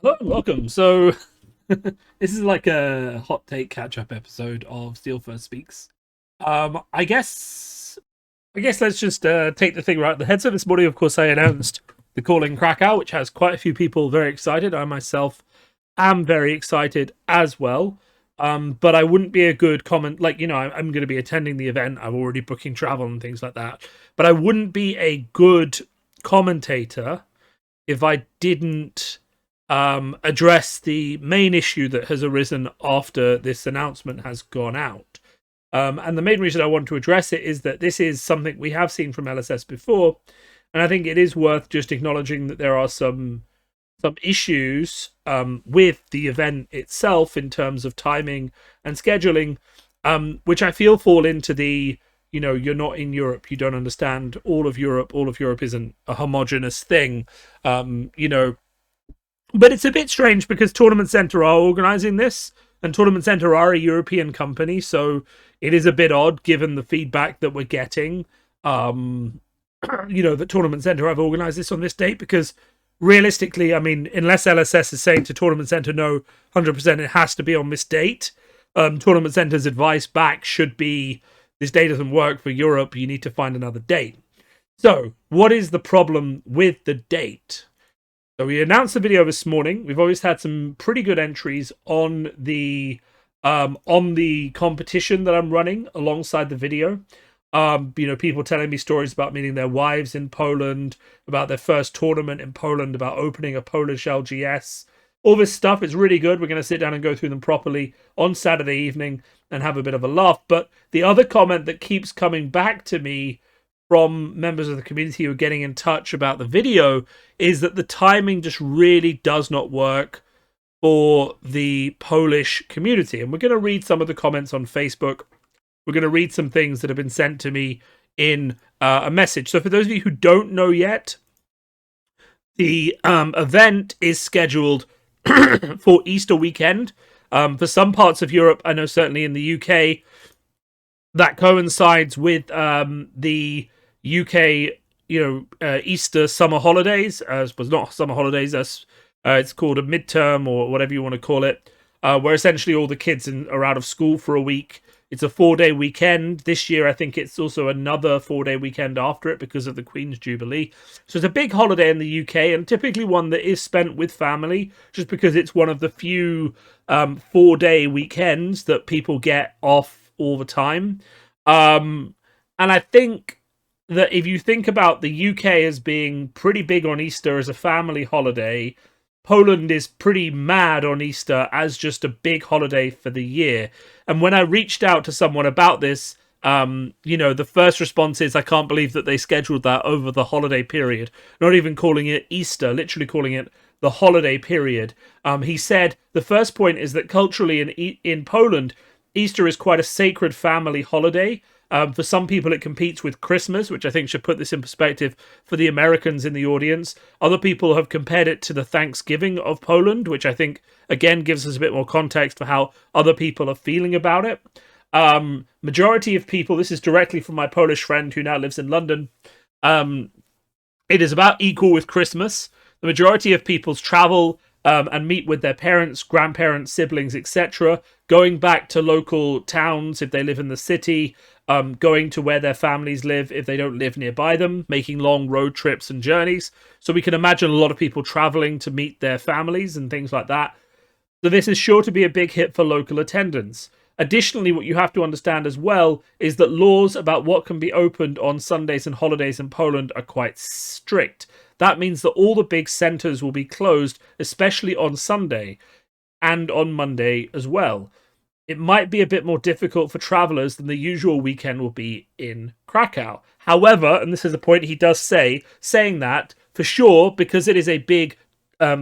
Hello and welcome. So, this is like a hot take catch-up episode of Steelfur Speaks. I guess let's just take the thing right at the head. So this morning, of course, I announced the Calling Krakow, which has quite a few people very excited. I myself am very excited as well. But I wouldn't be a good comment. Like, I'm going to be attending the event. I'm already booking travel and things like that. But I wouldn't be a good commentator if I didn't address the main issue that has arisen after this announcement has gone out. And the main reason I want to address it is that this is something we have seen from LSS before, and I think it is worth just acknowledging that there are some issues with the event itself in terms of timing and scheduling, which I feel fall into the you're not in Europe, you don't understand all of Europe. All of Europe isn't a homogenous thing, um, you know, but it's a bit strange because Tournament Center are organizing this, and Tournament Center are a European company, so it is a bit odd given the feedback that we're getting. Um, that Tournament Center have organized this on this date because realistically, I mean, unless LSS is saying to Tournament Center, no, 100% it has to be on this date, Tournament Center's advice back should be this date doesn't work for Europe, you need to find another date. So, what is the problem with the date? So we announced the video this morning. We've always had some pretty good entries on the competition that I'm running alongside the video. People telling me stories about meeting their wives in Poland, about their first tournament in Poland, about opening a Polish LGS. All this stuff is really good. We're going to sit down and go through them properly on Saturday evening and have a bit of a laugh. But the other comment that keeps coming back to me from members of the community who are getting in touch about the video is that the timing just really does not work for the Polish community. And we're going to read some of the comments on Facebook. We're going to read some things that have been sent to me in a message. So for those of you who don't know yet, the event is scheduled for Easter weekend. For some parts of Europe, I know certainly in the UK, that coincides with the UK, Easter summer holidays. Was not summer holidays. It's called a midterm or whatever you want to call it, where essentially all the kids are out of school for a week. It's a 4-day weekend. This year, I think it's also another 4-day weekend after it because of the Queen's Jubilee. So it's a big holiday in the UK and typically one that is spent with family just because it's one of the few 4-day weekends that people get off all the time. And I think that if you think about the UK as being pretty big on Easter as a family holiday, Poland is pretty mad on Easter as just a big holiday for the year. And when I reached out to someone about this, the first response is, I can't believe that they scheduled that over the holiday period. Not even calling it Easter, literally calling it the holiday period. He said the first point is that culturally in Poland, Easter is quite a sacred family holiday. For some people, it competes with Christmas, which I think should put this in perspective for the Americans in the audience. Other people have compared it to the Thanksgiving of Poland, which I think, again, gives us a bit more context for how other people are feeling about it. Majority of people, this is directly from my Polish friend who now lives in London, it is about equal with Christmas. The majority of people's travel and meet with their parents, grandparents, siblings, etc., going back to local towns if they live in the city, going to where their families live if they don't live nearby them, making long road trips and journeys. So we can imagine a lot of people traveling to meet their families and things like that. So this is sure to be a big hit for local attendance. Additionally, what you have to understand as well is that laws about what can be opened on Sundays and holidays in Poland are quite strict. That means that all the big centres will be closed, especially on Sunday and on Monday as well. It might be a bit more difficult for travellers than the usual weekend will be in Krakow. However, and this is a point he does saying that, for sure, because it is a big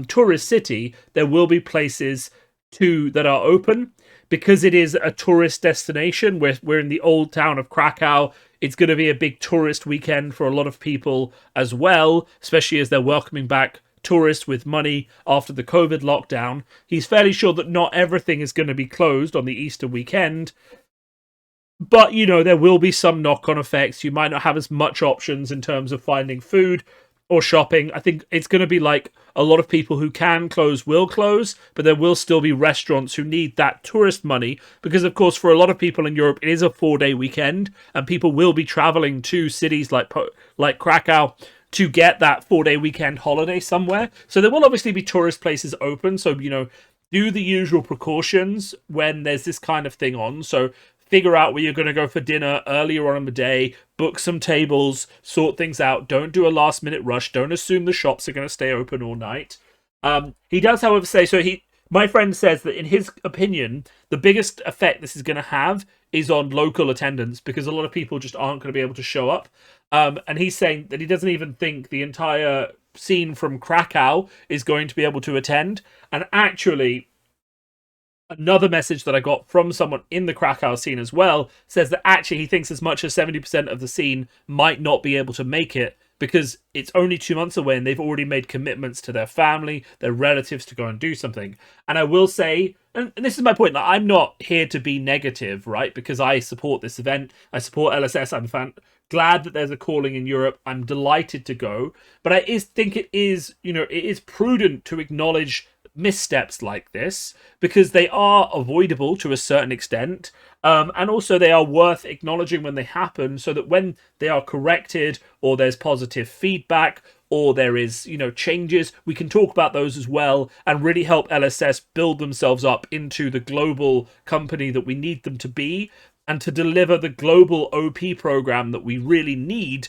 tourist city, there will be places that are open. Because it is a tourist destination, we're in the old town of Krakow, it's going to be a big tourist weekend for a lot of people as well, especially as they're welcoming back tourists with money after the COVID lockdown. He's fairly sure that not everything is going to be closed on the Easter weekend, but, there will be some knock-on effects. You might not have as much options in terms of finding food. or shopping. I think it's going to be like a lot of people who can close will close, but there will still be restaurants who need that tourist money because, of course, for a lot of people in Europe, it is a 4-day weekend, and people will be traveling to cities like Krakow to get that 4-day weekend holiday somewhere. So there will obviously be tourist places open. So, do the usual precautions when there's this kind of thing on. So figure out where you're going to go for dinner earlier on in the day, book some tables, sort things out. Don't do a last minute rush. Don't assume the shops are going to stay open all night. He does, however, say, my friend says that in his opinion, the biggest effect this is going to have is on local attendance because a lot of people just aren't going to be able to show up. And he's saying that he doesn't even think the entire scene from Krakow is going to be able to attend. And actually, another message that I got from someone in the Krakow scene as well says that actually he thinks as much as 70% of the scene might not be able to make it because it's only 2 months away and they've already made commitments to their family, their relatives to go and do something. And I will say, and this is my point, that I'm not here to be negative, right? Because I support this event. I support LSS. I'm glad that there's a calling in Europe. I'm delighted to go. But I think it is prudent to acknowledge missteps like this because they are avoidable to a certain extent, and also they are worth acknowledging when they happen so that when they are corrected or there's positive feedback or there is changes, we can talk about those as well and really help LSS build themselves up into the global company that we need them to be and to deliver the global OP program that we really need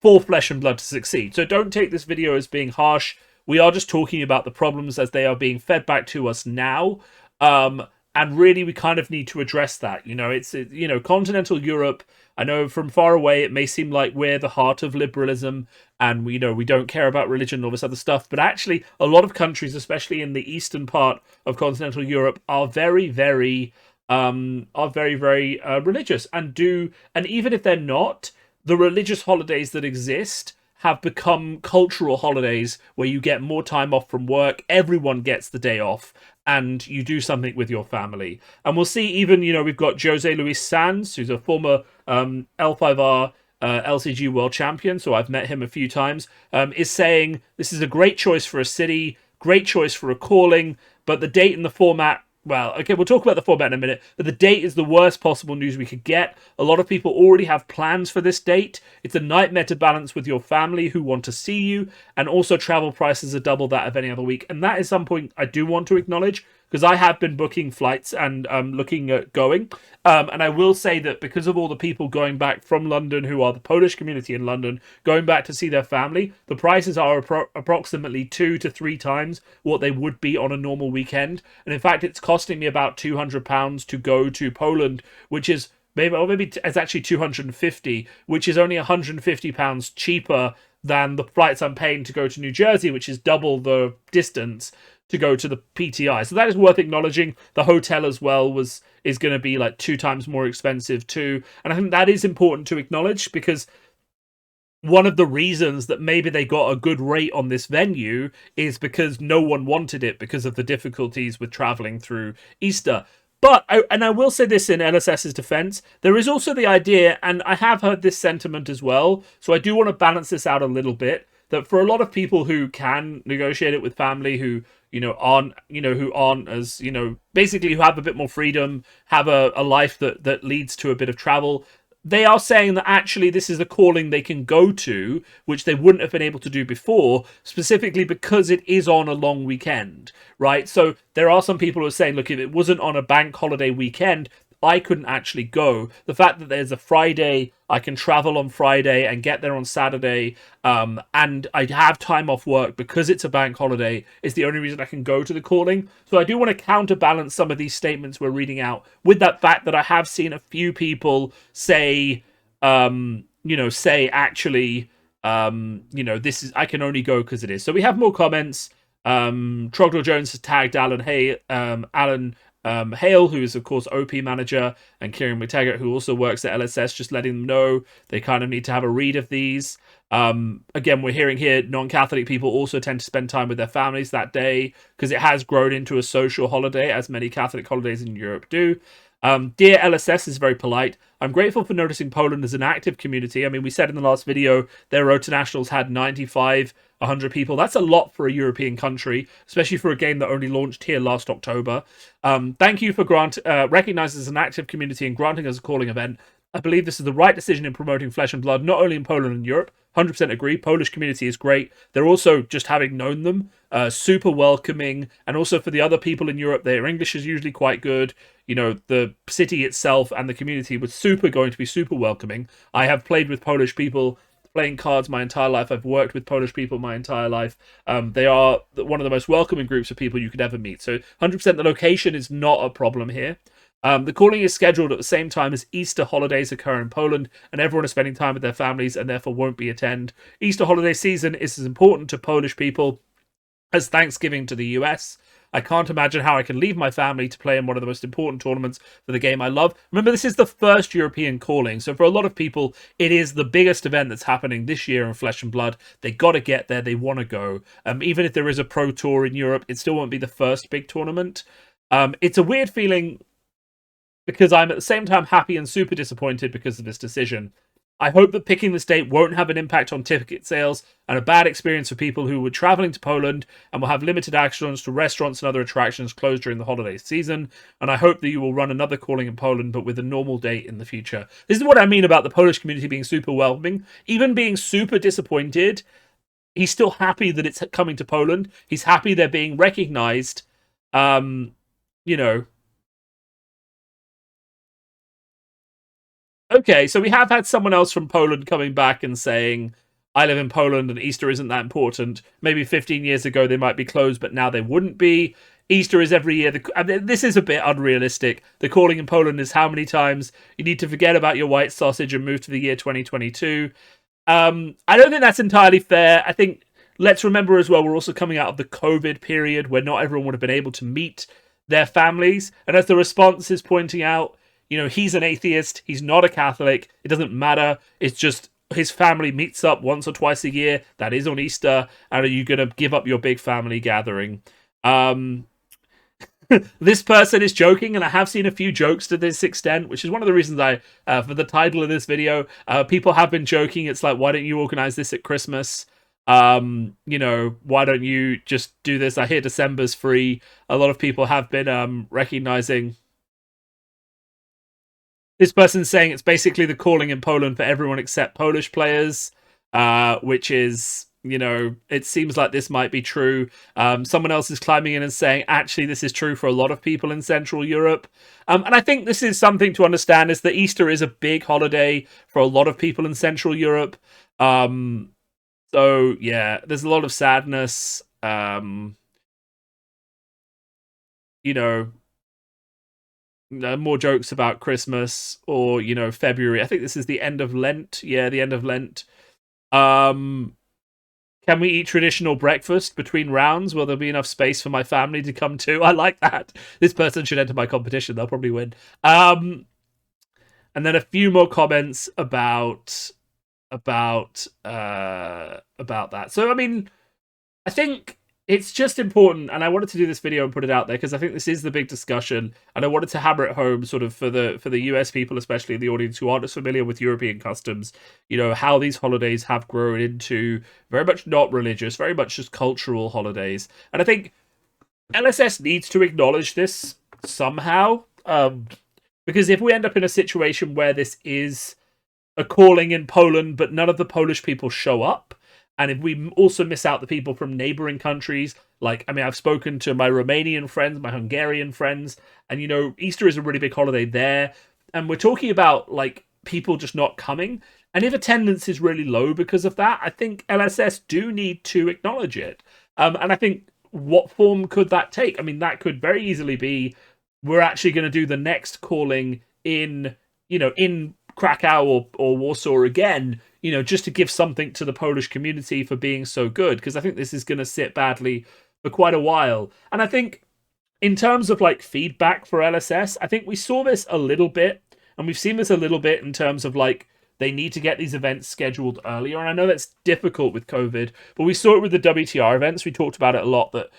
for Flesh and Blood to succeed. So don't take this video as being harsh. We are just talking about the problems as they are being fed back to us now. And really, we kind of need to address that. It's continental Europe. I know from far away, it may seem like we're the heart of liberalism and we don't care about religion and all this other stuff. But actually, a lot of countries, especially in the eastern part of continental Europe, are very, very religious and even if they're not, the religious holidays that exist have become cultural holidays where you get more time off from work, everyone gets the day off, and you do something with your family. And we'll see even, we've got Jose Luis Sanz, who's a former L5R LCG world champion, so I've met him a few times, is saying this is a great choice for a city, great choice for a calling, but the date and the format, well, okay, we'll talk about the format in a minute, but the date is the worst possible news we could get. A lot of people already have plans for this date. It's a nightmare to balance with your family who want to see you, and also travel prices are double that of any other week. And that is some point I do want to acknowledge, because I have been booking flights and looking at going. And I will say that because of all the people going back from London who are the Polish community in London, going back to see their family, the prices are approximately 2 to 3 times what they would be on a normal weekend. And in fact, it's costing me about £200 to go to Poland, which is maybe it's actually 250, which is only £150 cheaper than the flights I'm paying to go to New Jersey, which is double the distance to go to the PTI. So that is worth acknowledging. The hotel as well is going to be like 2 times more expensive too. And I think that is important to acknowledge because one of the reasons that maybe they got a good rate on this venue is because no one wanted it because of the difficulties with traveling through Easter. But, I will say this in LSS's defense, there is also the idea, and I have heard this sentiment as well, so I do want to balance this out a little bit, that for a lot of people who can negotiate it with family, who aren't as, basically who have a bit more freedom, have a life that leads to a bit of travel, they are saying that actually this is a calling they can go to, which they wouldn't have been able to do before, specifically because it is on a long weekend, right? So there are some people who are saying, look, if it wasn't on a bank holiday weekend, I couldn't actually go. The fact that there's a Friday, I can travel on Friday and get there on Saturday, and I have time off work because it's a bank holiday is the only reason I can go to the calling. So I do want to counterbalance some of these statements we're reading out with that fact that I have seen a few people say, actually, this is, I can only go because it is. So we have more comments. Trogdor Jones has tagged Alan Hale, who is, of course, OP manager, and Kieran McTaggart, who also works at LSS, just letting them know they kind of need to have a read of these. Again, we're hearing here non-Catholic people also tend to spend time with their families that day because it has grown into a social holiday, as many Catholic holidays in Europe do. Dear LSS is very polite. I'm grateful for noticing Poland as an active community. I mean, we said in the last video their road to nationals had 95, 100 people. That's a lot for a European country, especially for a game that only launched here last October. Thank you for recognizing us as an active community and granting us a calling event. I believe this is the right decision in promoting Flesh and Blood, not only in Poland and Europe. 100% agree. Polish community is great. They're also, just having known them, super welcoming. And also for the other people in Europe, their English is usually quite good. You know, the city itself and the community was going to be super welcoming. I have played with Polish people playing cards my entire life. I've worked with Polish people my entire life. They are one of the most welcoming groups of people you could ever meet. So 100% the location is not a problem here. The calling is scheduled at the same time as Easter holidays occur in Poland, and everyone is spending time with their families and therefore won't be attend. Easter holiday season is as important to Polish people as Thanksgiving to the US. I can't imagine how I can leave my family to play in one of the most important tournaments for the game I love. Remember, this is the first European calling, so for a lot of people, it is the biggest event that's happening this year in Flesh and Blood. They got to get there. They want to go. Even if there is a pro tour in Europe, it still won't be the first big tournament. It's a weird feeling because I'm at the same time happy and super disappointed because of this decision. I hope that picking this date won't have an impact on ticket sales and a bad experience for people who were traveling to Poland and will have limited access to restaurants and other attractions closed during the holiday season. And I hope that you will run another calling in Poland, but with a normal date in the future. This is what I mean about the Polish community being super welcoming. Even being super disappointed, he's still happy that it's coming to Poland. He's happy they're being recognized. You know, okay, so we have had someone else from Poland coming back and saying, I live in Poland and Easter isn't that important. Maybe 15 years ago they might be closed, but now they wouldn't be. Easter is every year. This is a bit unrealistic. The calling in Poland is how many times you need to forget about your white sausage and move to the year 2022. I don't think that's entirely fair. I think, let's remember as well, we're also coming out of the COVID period where not everyone would have been able to meet their families. And as the response is pointing out, you know, he's an atheist. He's not a Catholic. It doesn't matter. It's just his family meets up once or twice a year. That is on Easter. And are you going to give up your big family gathering? This person is joking, and I have seen a few jokes to this extent, which is one of the reasons for the title of this video, people have been joking. It's like, why don't you organize this at Christmas? You know, why don't you just do this? I hear December's free. A lot of people have been recognizing. This person's saying it's basically the calling in Poland for everyone except Polish players, which is, you know, it seems like this might be true. Someone else is climbing in and saying, actually, this is true for a lot of people in Central Europe. And I think this is something to understand, is that Easter is a big holiday for a lot of people in Central Europe. So, yeah, there's a lot of sadness. You know, more jokes about Christmas or, you know, February. I think this is the end of Lent. Yeah, the end of Lent. Can we eat traditional breakfast between rounds? Will there be enough space for my family to come to? I like that. This person should enter my competition. They'll probably win. And then a few more comments about that. So, I mean, I think it's just important, and I wanted to do this video and put it out there because I think this is the big discussion, and I wanted to hammer it home sort of for the US people, especially the audience who aren't as familiar with European customs, you know, how these holidays have grown into very much not religious, very much just cultural holidays. And I think LSS needs to acknowledge this somehow, because if we end up in a situation where this is a calling in Poland, but none of the Polish people show up, and if we also miss out the people from neighboring countries, like, I mean, I've spoken to my Romanian friends, my Hungarian friends, and, you know, Easter is a really big holiday there. And we're talking about, like, people just not coming. And if attendance is really low because of that, I think LSS do need to acknowledge it. And I think, what form could that take? I mean, that could very easily be, we're actually going to do the next calling in, you know, in Krakow or Warsaw again, you know, just to give something to the Polish community for being so good, because I think this is going to sit badly for quite a while. And I think in terms of like feedback for LSS, I think we saw this a little bit, and we've seen this a little bit in terms of like, they need to get these events scheduled earlier. And I know that's difficult with COVID, but we saw it with the WTR events. We talked about it a lot, that,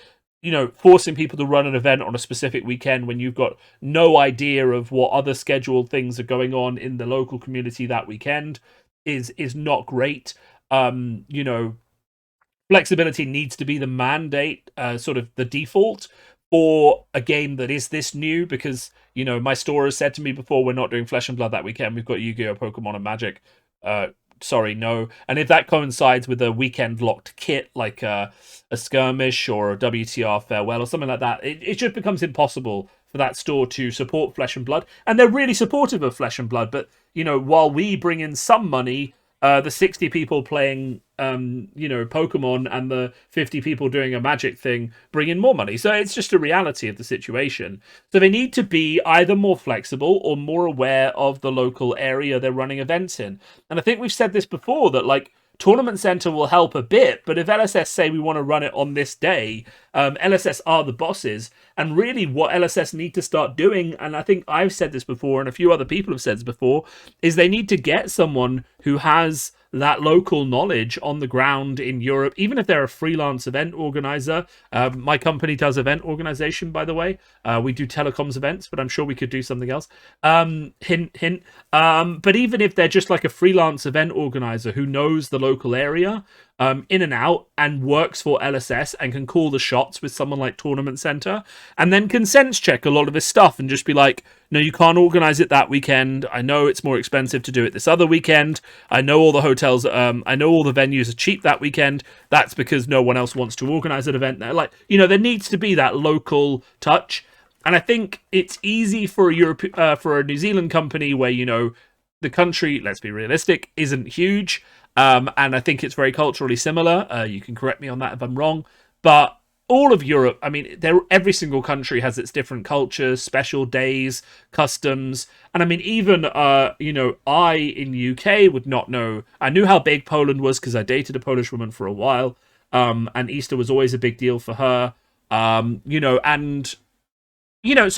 forcing people to run an event on a specific weekend when you've got no idea of what other scheduled things are going on in the local community that weekend is not great. Flexibility needs to be the mandate, sort of the default for a game that is this new, because my store has said to me before, we're not doing Flesh and Blood that weekend, we've got Yu-Gi-Oh, Pokemon, and Magic. Sorry, no. And if that coincides with a weekend locked kit like a skirmish or a WTR farewell or something like that, it just becomes impossible for that store to support Flesh and Blood. And they're really supportive of Flesh and Blood, but while we bring in some money, the 60 people playing Pokemon and the 50 people doing a Magic thing bring in more money. So it's just a reality of the situation. So they need to be either more flexible or more aware of the local area they're running events in. And I think we've said this before, that like Tournament Center will help a bit, but if LSS say we want to run it on this day, LSS are the bosses. And really what LSS need to start doing, and I think I've said this before and a few other people have said this before, is they need to get someone who has that local knowledge on the ground in Europe, even if they're a freelance event organizer. My company does event organization, by the way. We do telecoms events, but I'm sure we could do something else. Hint, hint. But even if they're just like a freelance event organizer who knows the local area in and out and works for LSS and can call the shots with someone like Tournament Center, and then can sense check a lot of his stuff and just be like, no, you can't organize it that weekend. I know it's more expensive to do it this other weekend. I know all the hotels, I know all the venues are cheap that weekend. That's because no one else wants to organize an event there. Like, there needs to be that local touch. And I think it's easy for a New Zealand company where, the country, let's be realistic, isn't huge. And I think it's very culturally similar. You can correct me on that if I'm wrong. But all of Europe, I mean, every single country has its different cultures, special days, customs. And I mean, even, I in UK would not know. I knew how big Poland was because I dated a Polish woman for a while. And Easter was always a big deal for her. So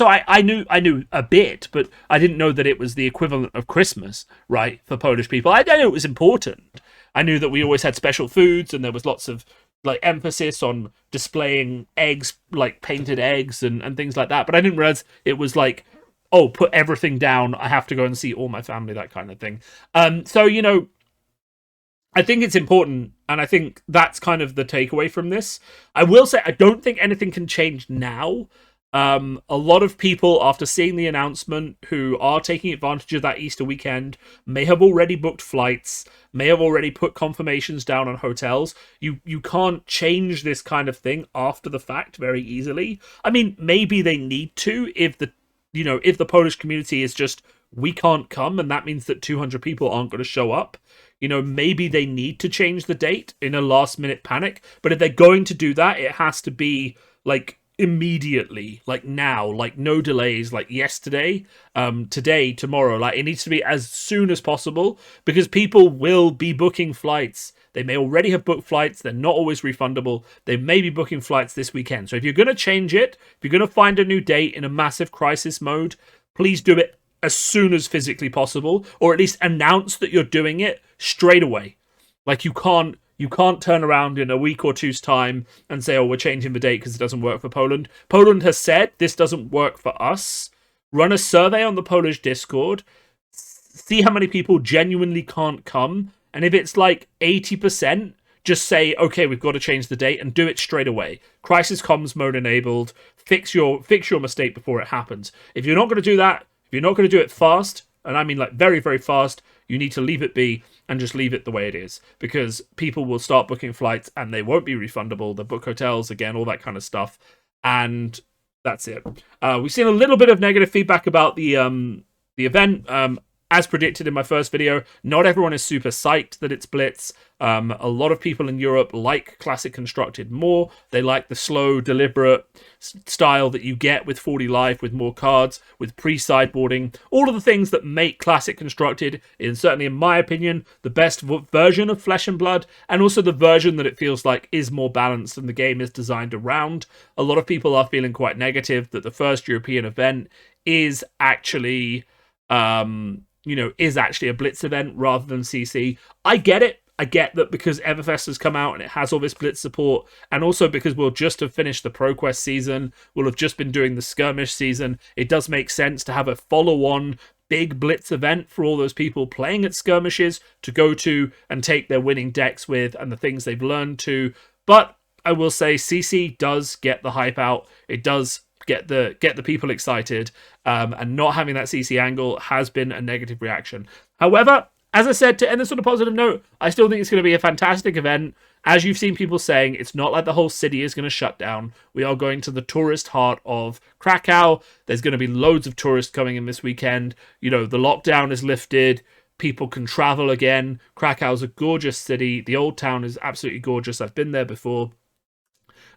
I knew a bit, but I didn't know that it was the equivalent of Christmas, right, for Polish people. I knew it was important. I knew that we always had special foods, and there was lots of like emphasis on displaying eggs, like painted eggs and things like that. But I didn't realize it was like, oh, put everything down, I have to go and see all my family, that kind of thing. So I think it's important, and I think that's kind of the takeaway from this. I will say I don't think anything can change now. A lot of people, after seeing the announcement, who are taking advantage of that Easter weekend, may have already booked flights, may have already put confirmations down on hotels. You can't change this kind of thing after the fact very easily. I mean, maybe they need to if the Polish community is just, we can't come, and that means that 200 people aren't going to show up. Maybe they need to change the date in a last minute panic. But if they're going to do that, it has to be like immediately, like now, like no delays, like yesterday, today, tomorrow. Like it needs to be as soon as possible, because people will be booking flights. They may already have booked flights. They're not always refundable. They may be booking flights this weekend. So if you're going to change it, if you're going to find a new date in a massive crisis mode, please do it as soon as physically possible, or at least announce that you're doing it straight away. Like you can't turn around in a week or two's time and say, oh, we're changing the date because it doesn't work for Poland. Poland has said this doesn't work for us. Run a survey on the Polish Discord. See how many people genuinely can't come. And if it's like 80%, just say, okay, we've got to change the date, and do it straight away. Crisis comms mode enabled. Fix your mistake before it happens. If you're not going to do that, if you're not going to do it fast, and I mean like very, very fast, you need to leave it be and just leave it the way it is, because people will start booking flights and they won't be refundable. They'll book hotels again, all that kind of stuff. And that's it. We've seen a little bit of negative feedback about the event. As predicted in my first video, not everyone is super psyched that it's Blitz. A lot of people in Europe like Classic Constructed more. They like the slow, deliberate style that you get with 40 Life, with more cards, with pre-sideboarding. All of the things that make Classic Constructed, certainly in my opinion, the best version of Flesh and Blood, and also the version that it feels like is more balanced and the game is designed around. A lot of people are feeling quite negative that the first European event is actually... is actually a Blitz event rather than CC. I get it. I get that because Everfest has come out and it has all this Blitz support, and also because we'll just have finished the ProQuest season, we'll have just been doing the Skirmish season, it does make sense to have a follow-on big Blitz event for all those people playing at Skirmishes to go to and take their winning decks with and the things they've learned to. But I will say CC does get the hype out. It does get the people excited, and not having that CC angle has been a negative reaction. However, as I said, to end this on a positive note, I still think it's going to be a fantastic event. As you've seen people saying, it's not like the whole city is going to shut down. We are going to the tourist heart of Krakow. There's going to be loads of tourists coming in this weekend. You know, the lockdown is lifted. People can travel again. Krakow's a gorgeous city. The old town is absolutely gorgeous. I've been there before.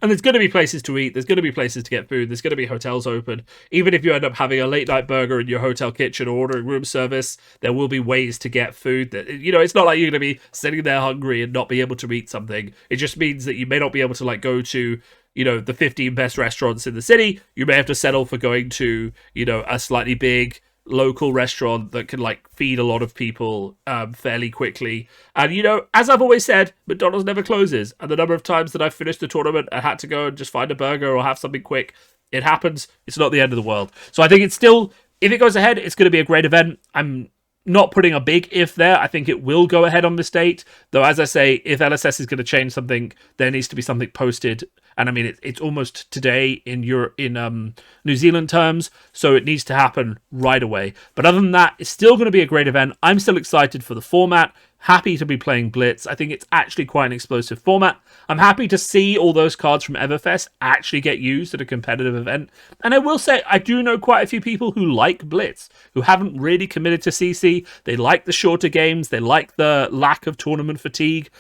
And there's going to be places to eat. There's going to be places to get food. There's going to be hotels open. Even if you end up having a late night burger in your hotel kitchen or ordering room service, there will be ways to get food. That, you know, it's not like you're going to be sitting there hungry and not be able to eat something. It just means that you may not be able to like go to, you know, the 15 best restaurants in the city. You may have to settle for going to, you know, a slightly big local restaurant that can like feed a lot of people fairly quickly. And you know, as I've always said, McDonald's never closes, and the number of times that I've finished the tournament and had to go and just find a burger or have something quick, it happens. It's not the end of the world. So I think it's still, if it goes ahead, it's going to be a great event. I'm not putting a big if there. I think it will go ahead on this date, though. As I say, if LSS is going to change something, there needs to be something posted. And I mean, it's almost today in New Zealand terms, so it needs to happen right away. But other than that, it's still going to be a great event. I'm still excited for the format. Happy to be playing Blitz. I think it's actually quite an explosive format. I'm happy to see all those cards from Everfest actually get used at a competitive event. And I will say, I do know quite a few people who like Blitz, who haven't really committed to CC. They like the shorter games. They like the lack of tournament fatigue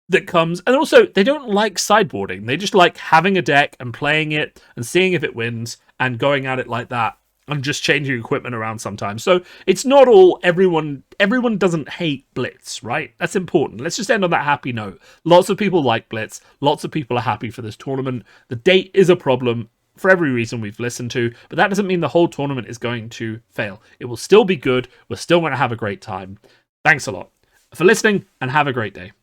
that comes, and also they don't like sideboarding. They just like having a deck and playing it and seeing if it wins and going at it like that and just changing equipment around sometimes. So it's not all everyone doesn't hate Blitz, right? That's important. Let's just end on that happy note. Lots of people like Blitz. Lots of people are happy for this tournament. The date is a problem for every reason we've listened to, but that doesn't mean the whole tournament is going to fail. It will still be good. We're still going to have a great time. Thanks a lot for listening and have a great day.